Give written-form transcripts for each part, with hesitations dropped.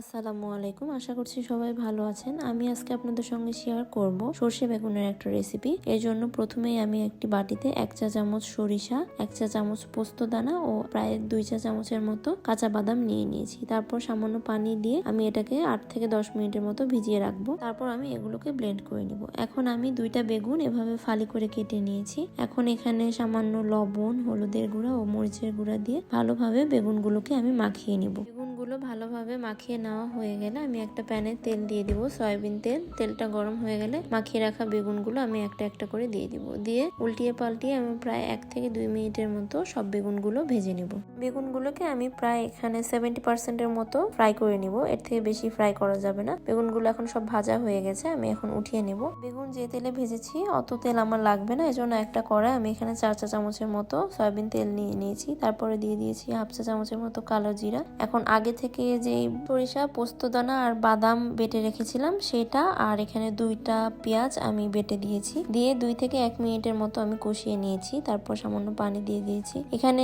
আসসালামু আলাইকুম। আশা করছি সবাই ভালো আছেন। আমি আজকে আপনাদের সঙ্গে শেয়ার করব সরষে বেগুনের একটা রেসিপি। এর জন্য প্রথমেই আমি একটি বাটিতে 1 চা চামচ সরিষা, 1 চা চামচ পোস্ত দানা ও প্রায় 2 চা চামচের মতো কাঁচা বাদাম নিয়ে নিয়েছি। তারপর সামান্য পানি দিয়ে আমি এটাকে 8 থেকে 10 মিনিটের মতো ভিজিয়ে রাখবো। তারপর আমি এগুলোকে ব্লেন্ড করে নিব। এখন আমি 2টা বেগুন এভাবে ফালি করে কেটে নিয়েছি। এখন এখানে সামান্য লবণ, হলুদের গুঁড়া ও মরিচের গুঁড়া দিয়ে ভালোভাবে বেগুনগুলোকে আমি মাখিয়ে নিব। বেগুনগুলো ভালোভাবে মাখিয়ে নেওয়া হয়ে গেলে আমি একটা প্যানে তেল দিয়ে দিব, সয়াবিন তেল। তেলটা গরম হয়ে গেলে মাখিয়ে রাখা বেগুনগুলো আমি একটা একটা করে দিয়ে দিব। দিয়ে উল্টিয়ে পাল্টিয়ে আমি প্রায় 1 থেকে 2 মিনিটের মতো সব বেগুনগুলো ভেজে নিব। বেগুনগুলোকে আমি প্রায় এখানে 70%-এর মতো ফ্রাই করে নিব। এর থেকে বেশি ফ্রাই করা যাবে না। বেগুনগুলো এখন সব ভাজা হয়ে গেছে, আমি এখন উঠিয়ে নিব। বেগুন যে তেলে ভেজেছি অত তেল আমার লাগবে না, এজন্য একটা কড়াই আমি এখানে 4 চা চামচের মতো সয়াবিন তেল নিয়ে নিয়েছি। তারপরে দিয়ে দিয়েছি 1/2 চা চামচের মতো কালো জিরা। এখন আগে থেকে যে সরিষা, পোস্তদানা আর বাদাম বেটে রেখেছিলাম সেটা, আর এখানে 2টা পেঁয়াজ আমি বেটে দিয়েছি। দিয়ে 2 থেকে 1 মিনিটের মতো আমি কষিয়ে নিয়েছি। তারপর সামান্য পানি দিয়ে দিয়েছি। এখানে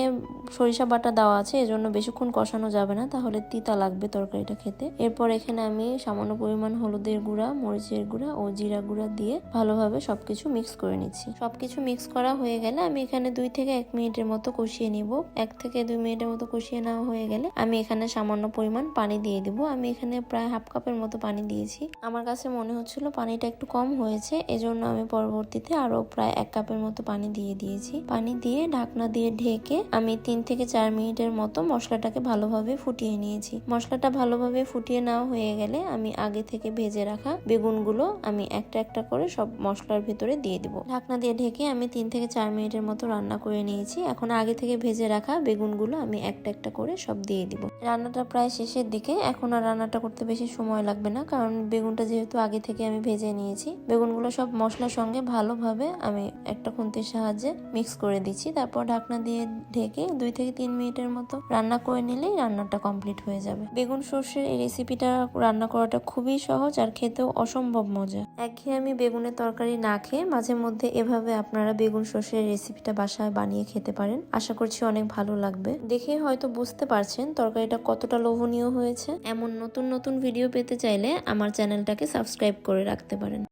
সরিষা বাটা দেওয়া আছে, এজন্য বেশিক্ষণ কষানো যাবে না, তাহলে তিতা লাগবে তরকারিটা খেতে। এরপর এখানে আমি সামান্য পরিমাণ হলুদের গুঁড়া, মরিচের গুঁড়া ও জিরা গুঁড়া দিয়ে ভালোভাবে সবকিছু মিক্স করে নিচ্ছি। সবকিছু মিক্স করা হয়ে গেলে আমি এখানে 2 থেকে 1 মিনিটের মতো কষিয়ে নিব। 1 থেকে 2 মিনিটের মতো কষিয়ে নেওয়া হয়ে গেলে আমি এখানে সামান্য পরিমাণ পানি দিয়ে দিব। আমি এখানে প্রায় 1/2 কাপের মতো পানি দিয়েছি। আমার কাছে মনে হচ্ছিল পানিটা একটু কম হয়েছে, এজন্য আমি পরবর্তীতে আরো প্রায় 1 কাপের মতো পানি দিয়ে দিয়েছি। পানি দিয়ে ঢাকনা দিয়ে ঢেকে আমি 3 থেকে 4 মিনিটের মতো মশলাটাকে ভালোভাবে ফুটিয়ে নিয়েছি। মশলাটা ভালোভাবে ফুটিয়ে নেওয়া হয়ে গেলে আমি আগে থেকে ভেজে রাখা বেগুনগুলো আমি একটা একটা করে সব মশলার ভিতরে দিয়ে দিব। ঢাকনা দিয়ে ঢেকে আমি 3 থেকে 4 মিনিটের মতো রান্না করে নিয়েছি। এখন আগে থেকে ভেজে রাখা বেগুনগুলো আমি একটা একটা করে সব দিয়ে দিব। রান্নাটা প্রায় শেষের দিকে। এখন আর রান্নাটা করতে বেশি সময় লাগবে না, কারণ বেগুনটা যেহেতু আগে থেকে আমি ভেজে নিয়েছি। বেগুনগুলো সব মশলার সঙ্গে ভালোভাবে আমি একটা খুন্তির সাহায্যে মিক্স করে দিচ্ছি। তারপর ঢাকনা দিয়ে ঢেকে 2 থেকে 3 মিনিটের মতো রান্না করে নিলেই রান্নাটা কমপ্লিট হয়ে যাবে। বেগুন সর্ষের এই রেসিপিটা রান্না করাটা খুবই সহজ আর খেতেও অসম্ভব মজা। একঘেয়েমি বেগুনের তরকারি না খেয়ে মাঝে মধ্যে এভাবে আপনারা বেগুন সর্ষের রেসিপিটা বাসায় বানিয়ে খেতে পারেন। আশা করছি অনেক ভালো লাগবে। দেখে হয়তো বুঝতে পারছেন তরকারিটা কতটা লোভনীয় হয়েছে। এমন নতুন নতুন ভিডিও পেতে চাইলে আমার চ্যানেলটাকে সাবস্ক্রাইব করে রাখতে পারেন।